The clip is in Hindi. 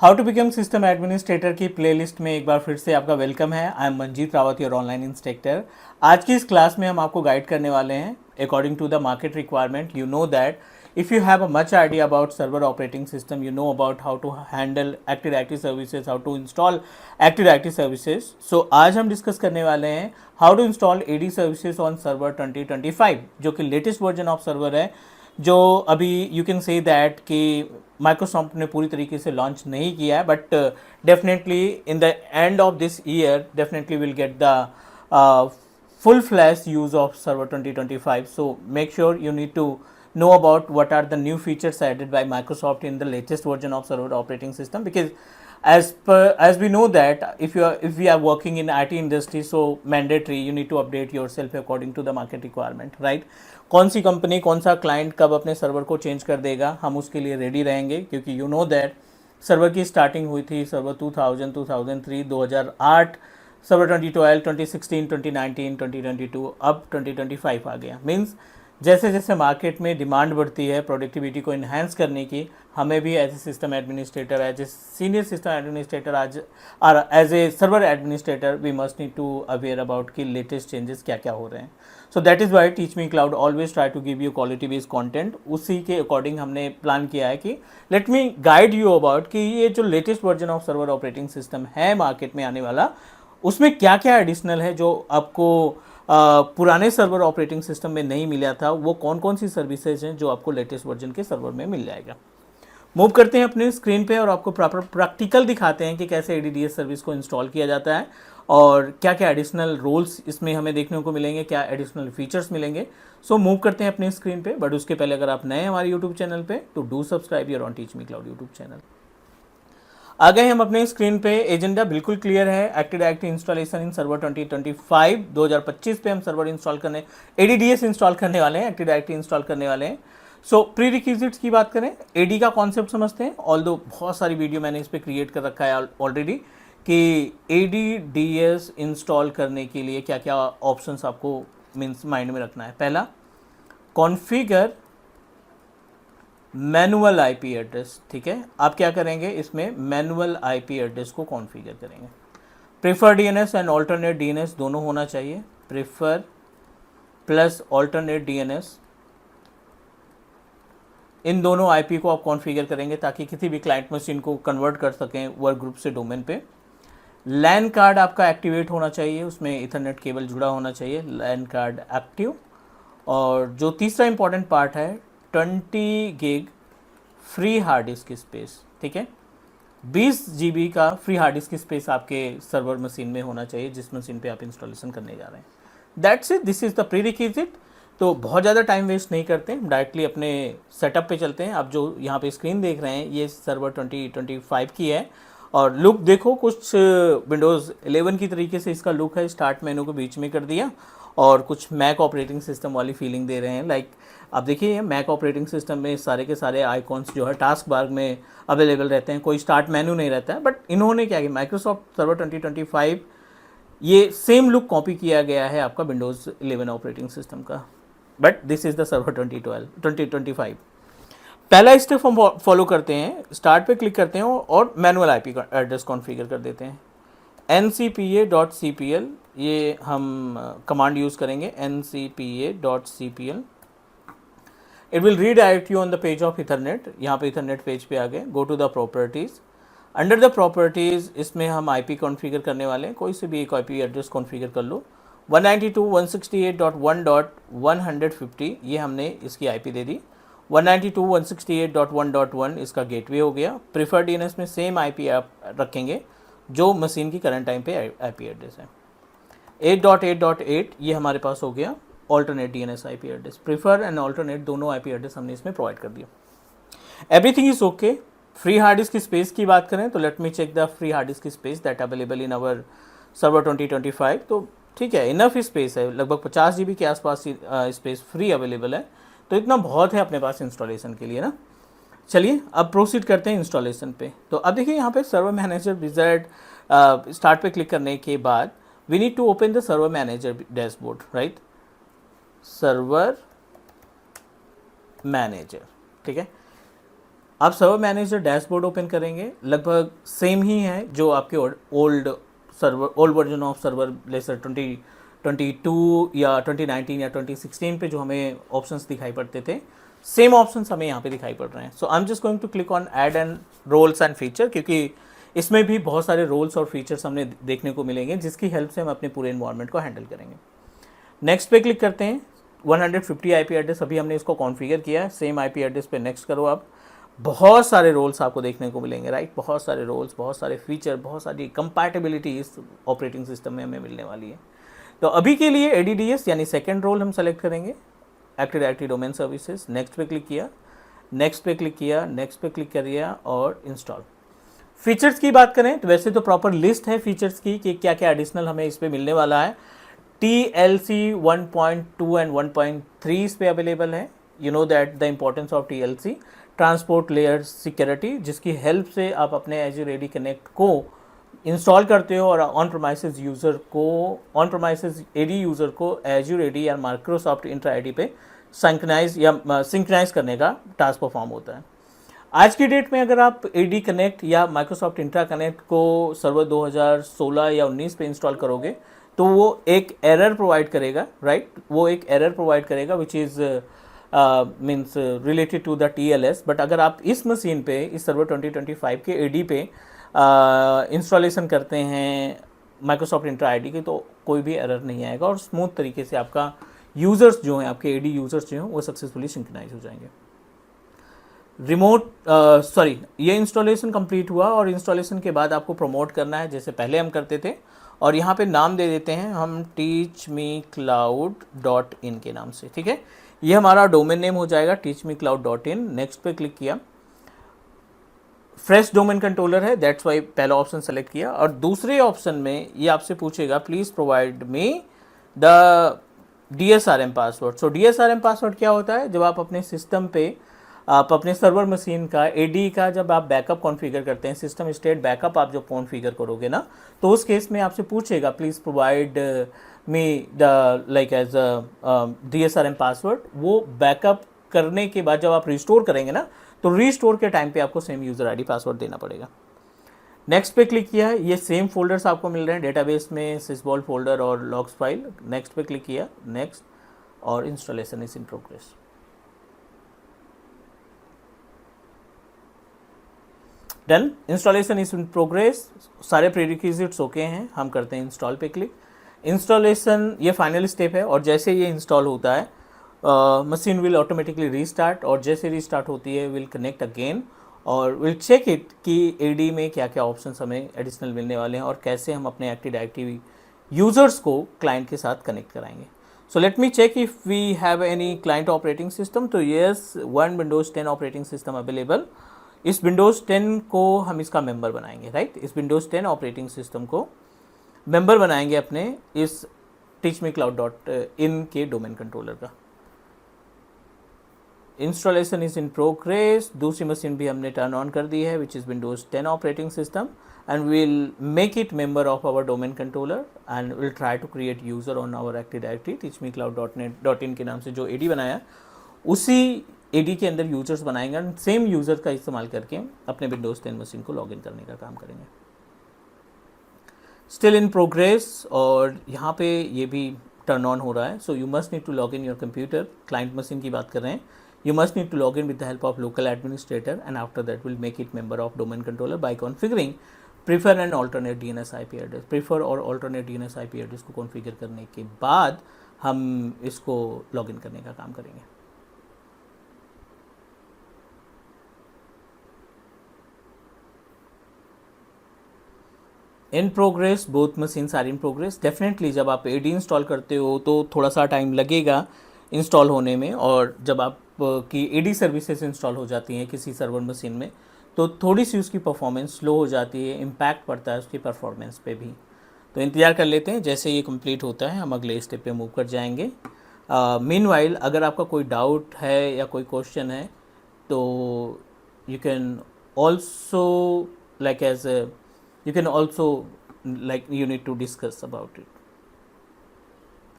How to become system administrator की प्लेलिस्ट में एक बार फिर से आपका वेलकम है। I am Manjeet Rawat, your online instructor. आज की इस क्लास में हम आपको गाइड करने वाले हैं according to the market requirement. You know that if you have a much idea about server operating system, you know about how to handle active directory services, how to install active directory services. So आज हम डिस्कस करने वाले हैं how to install AD services on server 2025, जो कि लेटेस्ट वर्जन ऑफ सर्वर है, जो अभी यू कैन से दैट कि माइक्रोसॉफ्ट ने पूरी तरीके से लॉन्च नहीं किया है, but definitely in the end of this year definitely will get the full flash use of server 2025. So make sure you need to know about what are the new features added by Microsoft in the latest version of server operating system, because as we know that if we are working in IT industry, so mandatory you need to update yourself according to the market requirement, right? कौन सी कंपनी कौन सा क्लाइंट कब अपने सर्वर को चेंज कर देगा, हम उसके लिए रेडी रहेंगे, क्योंकि यू नो दैट सर्वर की स्टार्टिंग हुई थी सर्वर 2000, 2003, 2008, सर्वर 2012, 2016, 2019, 2022, अब 2025 आ गया। मीन्स जैसे जैसे मार्केट में डिमांड बढ़ती है प्रोडक्टिविटी को इन्हांस करने की, हमें भी as a system administrator, as a senior system administrator, आज और as a server administrator we must need to aware about कि लेटेस्ट चेंजेस क्या क्या हो रहे हैं। So that is why teach me cloud always try to give you quality based content. उसी के अकॉर्डिंग हमने प्लान किया है कि let me guide you about कि ये जो latest version of server operating system है मार्केट में आने वाला, उसमें क्या क्या एडिशनल है जो आपको पुराने सर्वर ऑपरेटिंग सिस्टम में नहीं मिला था, वो कौन कौन सी सर्विसेज हैं जो आपको लेटेस्ट वर्जन के सर्वर में मिल जाएगा। मूव करते हैं अपने स्क्रीन पे और आपको प्रॉपर प्रैक्टिकल दिखाते हैं कि कैसे एडीडीएस सर्विस को इंस्टॉल किया जाता है और क्या क्या एडिशनल रोल्स इसमें हमें देखने को मिलेंगे, क्या एडिशनल फीचर्स मिलेंगे। सो मूव करते हैं अपने स्क्रीन पे, बट उसके पहले अगर आप नए हैं हमारे यूट्यूब चैनल पे तो do subscribe your on Teach me Cloud YouTube channel. आ गए हम अपने स्क्रीन पे, एजेंडा बिल्कुल क्लियर है। Active Directory installation in server 2025 2025 पे हम सर्वर इंस्टॉल करने, एडीडीएस इंस्टॉल करने वाले हैं, एक्टिव डायरेक्टरी इंस्टॉल करने वाले हैं। सो प्री रिक्विजिट्स की बात करें, एडी का कॉन्सेप्ट समझते हैं। ऑल्दो बहुत सारी वीडियो मैंने इस पर क्रिएट कर रखा है ऑलरेडी कि एडीडीएस इंस्टॉल करने के लिए क्या क्या ऑप्शंस आपको मीन्स माइंड में रखना है। पहला, कॉन्फ़िगर मैनुअल आईपी एड्रेस। ठीक है, आप क्या करेंगे, इसमें मैनुअल आईपी एड्रेस को कॉन्फ़िगर करेंगे। Prefer DNS and alternate DNS दोनों होना चाहिए। प्रेफर प्लस ऑल्टरनेट डीएनएस, इन दोनों आईपी को आप कॉन्फ़िगर करेंगे ताकि किसी भी क्लाइंट मशीन को कन्वर्ट कर सकें वर्क ग्रुप से डोमेन पे। लैन कार्ड आपका एक्टिवेट होना चाहिए, उसमें इथरनेट केबल जुड़ा होना चाहिए, लैन कार्ड एक्टिव। और जो तीसरा इंपॉर्टेंट पार्ट है, 20 gig free hard disk space. ठीक है, 20 GB का फ्री हार्ड डिस्क स्पेस आपके सर्वर मशीन में होना चाहिए जिस मशीन पे आप इंस्टॉलेशन करने जा रहे हैं। That's it, this is the pre requisite. तो बहुत ज़्यादा टाइम वेस्ट नहीं करते, डायरेक्टली अपने सेटअप पे चलते हैं। आप जो यहाँ पे स्क्रीन देख रहे हैं ये सर्वर 2025 की है और लुक देखो कुछ विंडोज़ 11 की तरीके से इसका लुक है। स्टार्ट मेनू को बीच में कर दिया और कुछ मैक ऑपरेटिंग सिस्टम वाली फीलिंग दे रहे हैं। लाइक आप देखिए मैक ऑपरेटिंग सिस्टम में सारे के सारे आइकॉन्स जो है टास्क बार में अवेलेबल रहते हैं, कोई स्टार्ट मेनू नहीं रहता है। बट इन्होंने क्या किया, माइक्रोसॉफ्ट सर्वर 2025 ये सेम लुक कॉपी किया गया है आपका विंडोज़ 11 ऑपरेटिंग सिस्टम का, but this is the server 2025। पहला स्टेप हम फॉलो करते हैं, स्टार्ट पे क्लिक करते हैं और मैनुअल आईपी एड्रेस कॉन्फ़िगर कर देते हैं। ncpa.cpl ये हम कमांड यूज़ करेंगे, ncpa.cpl। It will redirect you on the page of ethernet. यहाँ पे इथरनेट पेज पे आ गए, go to the properties. Under the properties इसमें हम आईपी कॉन्फ़िगर करने वाले हैं, कोई से भी एक आईपी एड्रेस कॉन्फ़िगर कर लो। 192.168.1.150 ये हमने इसकी आईपी दे दी। 192.168.1.1 इसका गेटवे हो गया। प्रेफर्ड डीएनएस में सेम आईपी आप रखेंगे जो मशीन की करंट टाइम पे आईपी एड्रेस है। 8.8.8 ये हमारे पास हो गया alternate DNS IP address. Prefer and alternate दोनों आईपी एड्रेस हमने इसमें प्रोवाइड कर दिया। Everything is okay. Free hard disk space की बात करें तो let me check the free hard disk space that available in our server 2025। तो ठीक है, इनफ स्पेस है, लगभग 50 GB के आसपास स्पेस फ्री अवेलेबल है, तो इतना बहुत है अपने पास इंस्टॉलेशन के लिए ना। चलिए अब प्रोसीड करते हैं इंस्टॉलेशन पे। तो अब देखिए यहाँ पे सर्वर मैनेजर विजार्ड स्टार्ट पे क्लिक करने के बाद we need to open the server manager dashboard, right. Server manager, ठीक है। आप सर्वर मैनेजर डैशबोर्ड ओपन करेंगे, लगभग सेम ही है जो आपके old version of server lesser 2022 या 2019 या 2016 पे जो हमें ऑप्शंस दिखाई पड़ते थे, सेम ऑप्शंस हमें यहाँ पे दिखाई पड़ रहे हैं. So I am just going to click on add and roles and feature, क्योंकि इसमें भी बहुत सारे रोल्स और फीचर्स हमने देखने को मिलेंगे जिसकी हेल्प से हम अपने पूरे इन्वायरमेंट को हैंडल करेंगे. नेक्स्ट पे क्लिक करते हैं. 150 IP एड्रेस अभी हमने इसको कॉन्फ़िगर किया है. सेम IP एड्रेस पे नेक्स्ट करो आप. बहुत सारे रोल्स आपको देखने को मिलेंगे, राइट. बहुत सारे रोल्स, बहुत सारे फीचर, बहुत सारी कंपैटिबिलिटी इस ऑपरेटिंग सिस्टम में हमें मिलने वाली है. तो अभी के लिए ADDS यानी सेकेंड रोल हम सेलेक्ट करेंगे, active directory domain services. Next पे क्लिक किया, नेक्स्ट पे क्लिक किया, नेक्स्ट पे क्लिक करिए और इंस्टॉल. फीचर्स की बात करें तो वैसे तो प्रॉपर लिस्ट है फीचर्स की कि क्या क्या एडिशनल हमें इस पे मिलने वाला है. TLC 1.2 एंड 1.3 इस पे अवेलेबल है. You know that the importance of TLC, transport layer security, जिसकी हेल्प से आप अपने Azure AD कनेक्ट को इंस्टॉल करते हो और ऑन प्रोमाइसेस AD यूज़र को Azure AD या माइक्रोसॉफ्ट इंट्रा AD पे सिंक्राइज करने का टास्क परफॉर्म होता है. आज की डेट में अगर आप AD कनेक्ट या माइक्रोसॉफ्ट इंट्रा कनेक्ट को सर्वर 2016 या 19 पे इंस्टॉल करोगे तो वो एक एरर प्रोवाइड करेगा, राइट. वो एक एरर प्रोवाइड करेगा which is means related to the TLS. But अगर आप इस मशीन पे, इस सर्वर 2025 के AD पे इंस्टॉलेशन करते हैं माइक्रोसॉफ्ट इंट्रा AD की, तो कोई भी एरर नहीं आएगा और स्मूथ तरीके से आपका यूज़र्स जो हैं, आपके AD यूज़र्स जो हैं, वो सक्सेसफुली सिंक्रोनाइज हो जाएंगे. ये इंस्टॉलेशन कंप्लीट हुआ और इंस्टॉलेशन के बाद आपको प्रमोट करना है जैसे पहले हम करते थे, और यहाँ पे नाम दे देते हैं हम teachmecloud.in के नाम से, ठीक है. ये हमारा डोमेन नेम हो जाएगा teachmecloud.in. नेक्स्ट पे क्लिक किया. फ्रेश डोमेन कंट्रोलर है, दैट्स वाई पहला ऑप्शन सेलेक्ट किया. और दूसरे ऑप्शन में ये आपसे पूछेगा please provide me the DSRM password. So DSRM password क्या होता है? जब आप अपने सिस्टम पे, आप अपने सर्वर मशीन का AD का जब आप बैकअप कॉन्फ़िगर करते हैं, सिस्टम स्टेट बैकअप आप जब कॉन्फ़िगर करोगे ना, तो उस केस में आपसे पूछेगा please provide me the like as DSRM password. वो बैकअप करने के बाद जब आप रिस्टोर करेंगे ना, तो रिस्टोर के टाइम पे आपको सेम यूज़र ID पासवर्ड देना पड़ेगा. नेक्स्ट पे क्लिक किया. ये सेम फोल्डर्स आपको मिल रहे हैं डेटाबेस में, सिसबॉल फोल्डर और लॉग्स फाइल. नेक्स्ट पे क्लिक किया, नेक्स्ट, और installation is in progress. Done. Installation is in progress. सारे प्रीरिक्विजिट्स ओके हैं. हम करते हैं इंस्टॉल पे क्लिक. इंस्टॉलेशन ये फाइनल स्टेप है और जैसे ये इंस्टॉल होता है मशीन विल ऑटोमेटिकली रीस्टार्ट, और जैसे रीस्टार्ट होती है विल कनेक्ट अगेन और विल चेक इट कि AD में क्या क्या ऑप्शंस हमें एडिशनल मिलने वाले हैं और कैसे हम अपने एक्टिव डायरेक्टरी यूज़र्स को क्लाइंट के साथ कनेक्ट कराएंगे. So let me check if we have any client operating system. तो yes, one Windows 10 operating system available. इस विंडोज़ 10 को हम इसका मेंबर बनाएंगे, राइट. इस विंडोज़ 10 ऑपरेटिंग सिस्टम को मेंबर बनाएंगे अपने इस teachmecloud.in के डोमेन कंट्रोलर का. Installation is in progress. दूसरी मशीन भी हमने टर्न ऑन कर दी है which is Windows 10 operating system, and will make it member of our domain controller and will try to create user on our active directory teachmecloud.in के नाम से जो AD बनाया, उसी AD के अंदर यूज़र्स बनाएंगे. सेम यूज़र का इस्तेमाल करके अपने विंडोज़ 10 मशीन को लॉगिन करने का काम करेंगे. स्टिल इन प्रोग्रेस, और यहाँ पे ये भी टर्न ऑन हो रहा है. So you must need to log in your computer. Client machine की बात कर रहे हैं. You must need to log in with the help of local administrator, and after that we'll make it member of domain controller by configuring prefer and alternate DNS IP address. Prefer और alternate DNS IP address को कॉन्फ़िगर करने के बाद हम इसको लॉगिन करने का काम करेंगे. In progress, both machines are in progress. Definitely जब आप AD इंस्टॉल करते हो तो थोड़ा सा टाइम लगेगा इंस्टॉल होने में, और जब आप की AD सर्विसेज इंस्टॉल हो जाती हैं किसी सर्वर मशीन में तो थोड़ी सी उसकी परफॉर्मेंस स्लो हो जाती है, इम्पैक्ट पड़ता है उसकी परफॉर्मेंस पे भी. तो इंतज़ार कर लेते हैं, जैसे ये कंप्लीट होता है हम अगले स्टेप पे मूव कर जाएंगे. मीनवाइल अगर आपका कोई डाउट है या कोई क्वेश्चन है तो you can also you need to discuss about it.